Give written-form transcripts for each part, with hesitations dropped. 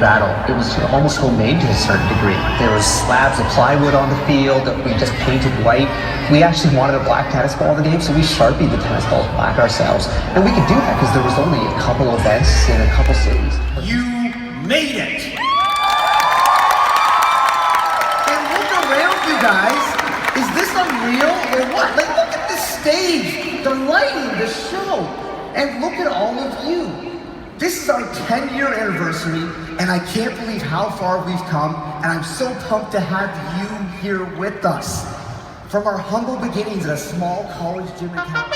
battle. It was almost homemade to a certain degree. There was slabs of plywood on the field that we just painted white. We actually wanted a black tennis ball in the game, so we sharpied the tennis balls black ourselves. And we could do that because there was only a couple of events in a couple cities. You made it! And look around, you guys. Is this unreal or what? Like, look at the stage, the lighting, the show. And look at all of you. This is our 10-year anniversary, and I can't believe how far we've come, and I'm so pumped to have you here with us. From our humble beginnings at a small college gym in California.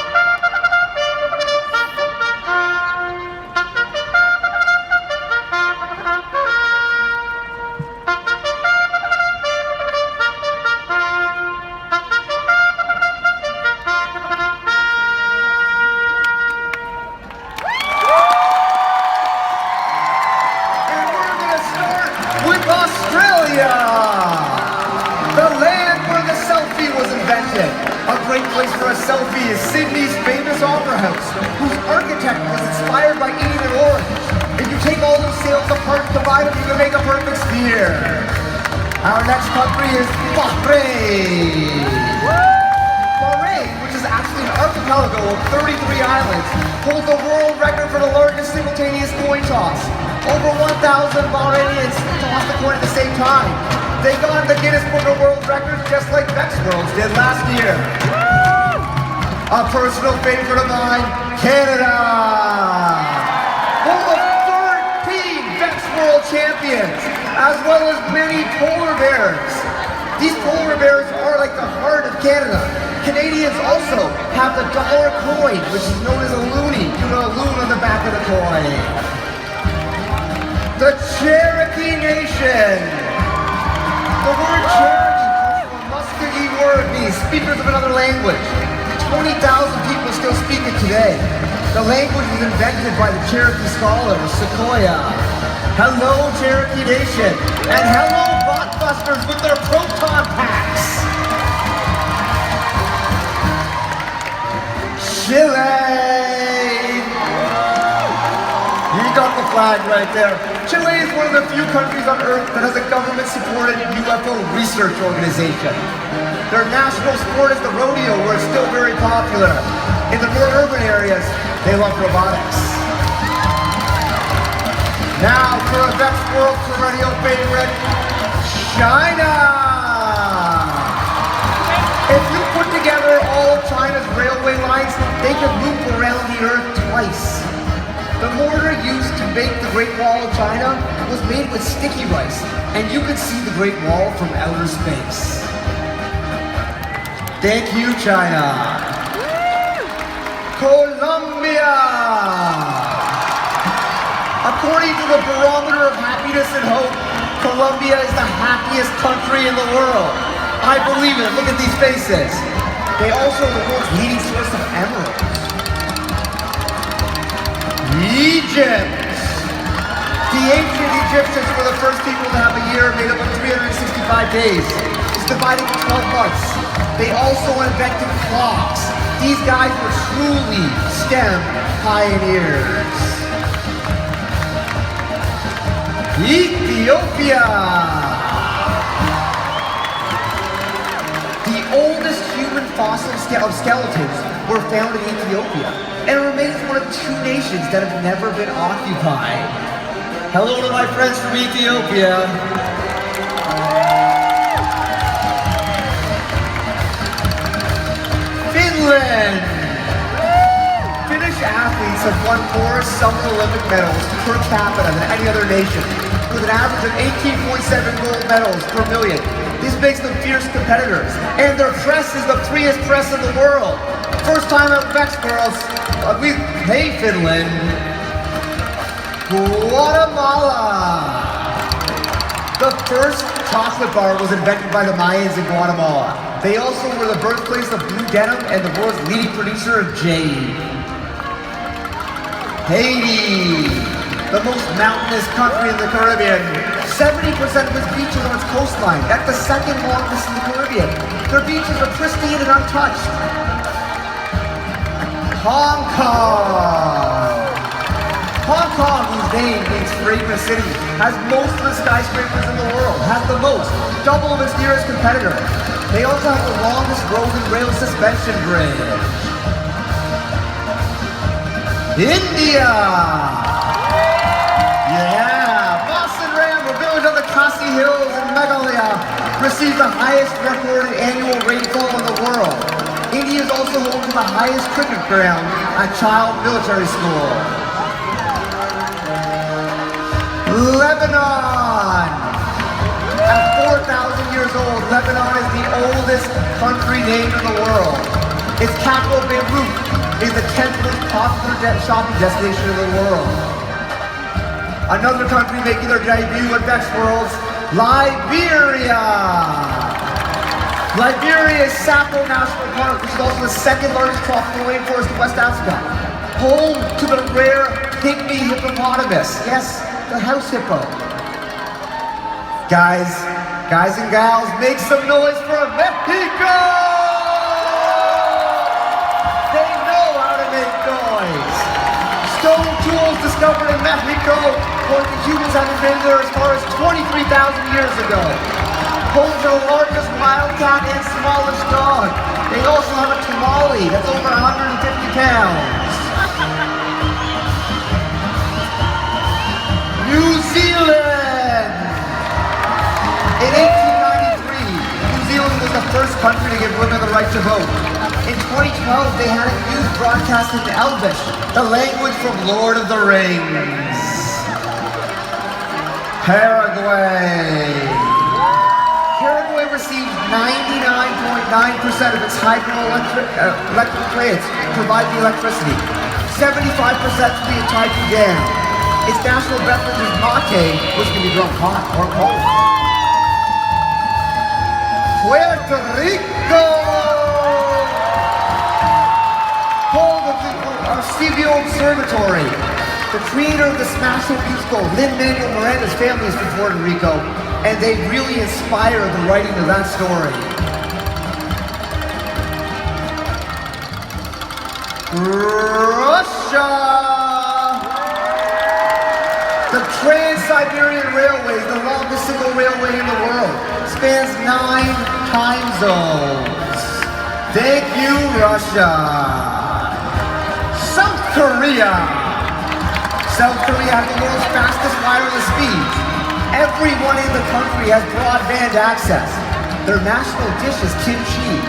The land where the selfie was invented. A great place for a selfie is Sydney's famous opera house, whose architect was inspired by eating an orange. If you take all those sails apart and divide them, you can make a perfect sphere. Our next country is Bahrain. Bahrain, which is actually an archipelago of 33 islands, holds the world record for the largest simultaneous coin toss. Over 1,000 Bahrainians tossed the coin at the same time. They got in the Guinness Book of World Records just like Vex Worlds did last year. A personal favorite of mine, Canada. Home of 13 Vex World champions, as well as many polar bears. These polar bears are like the heart of Canada. Canadians also have the dollar coin, which is known as a loonie, due to a loon on the back of the coin. The Cherokee Nation. The word Cherokee comes from a Muskogee word meaning speakers of another language. 20,000 people still speak it today. The language was invented by the Cherokee scholar Sequoyah. Hello, Cherokee Nation, and hello, Botbusters with their proton packs. Chile. You got the flag right there. Chile is one of the few countries on Earth that has a government-supported UFO research organization. Their national sport is the rodeo, where it's still very popular. In the more urban areas, they love robotics. Now for a Vex World perennial favorite, China! If you put together all of China's railway lines, they could loop around the Earth twice. The mortar used to make the Great Wall of China was made with sticky rice, and you could see the Great Wall from outer space. Thank you, China. Colombia! According to the Barometer of Happiness and Hope, Colombia is the happiest country in the world. I believe it. Look at these faces. They also are the world's leading source of emeralds. Egypt! The ancient Egyptians were the first people to have a year made up of 365 days. It's divided into 12 months. They also invented clocks. These guys were truly STEM pioneers. Ethiopia! The oldest human fossils of skeletons were found in Ethiopia, and it remains one of 2 nations that have never been occupied. Hello to my friends from Ethiopia. Finland! Finnish athletes have won more summer Olympic medals per capita than any other nation, with an average of 18.7 gold medals per million. This makes them fierce competitors, and their press is the freest press in the world. First time at Vex Worlds, hey Finland. Guatemala. The first chocolate bar was invented by the Mayans in Guatemala. They also were the birthplace of blue denim and the world's leading producer of jade. Haiti, the most mountainous country in the Caribbean. 70% of its beaches on its coastline. That's the second longest in the Caribbean. Their beaches are pristine and untouched. Hong Kong. Hong Kong, whose name means fragrant city, has most of the skyscrapers in the world, has the most, double of its nearest competitor. They also have the longest road and rail suspension bridge. India! Yeah! Boston Ram, a village on the Khasi Hills in Meghalaya, receives the highest recorded annual rainfall in the world. India is also home to the highest cricket ground, a child military school. Lebanon! At 4,000 years old, Lebanon is the oldest country named in the world. Its capital, Beirut, is the 10th most popular shopping destination in the world. Another country making their debut at Bex Worlds, Liberia. Liberia's Sapo National Park, which is also the second largest tropical rainforest in West Africa. Home to the rare pygmy hippopotamus. Yes, the house hippo. Guys and gals, make some noise for Mexico! They know how to make noise. Stone tools discovered in Mexico point to humans having been there as far as 23,000 years ago. Home to the largest wildcat and smallest dog. They also have a tamale that's over 150 pounds. New Zealand! In 1893, New Zealand was the first country to give women the right to vote. In 2012, they had a news broadcast in Elvish, the language from Lord of the Rings. Paraguay. Paraguay receives 99.9% of its hydroelectric plants to provide the electricity. 75% from the Itaipu Dam. Its national beverage is mate, which can be drunk hot or cold. Puerto Rico! Home of the Arcibio Observatory. The creator of the smash hit musical, Lin-Manuel Miranda's family is from Puerto Rico, and they really inspired the writing of that story. Russia! The Trans-Siberian Railway is the longest single railway in the world. Spans 9 time zones. Thank you, Russia. South Korea. South Korea has the world's fastest wireless speed. Everyone in the country has broadband access. Their national dish is kimchi.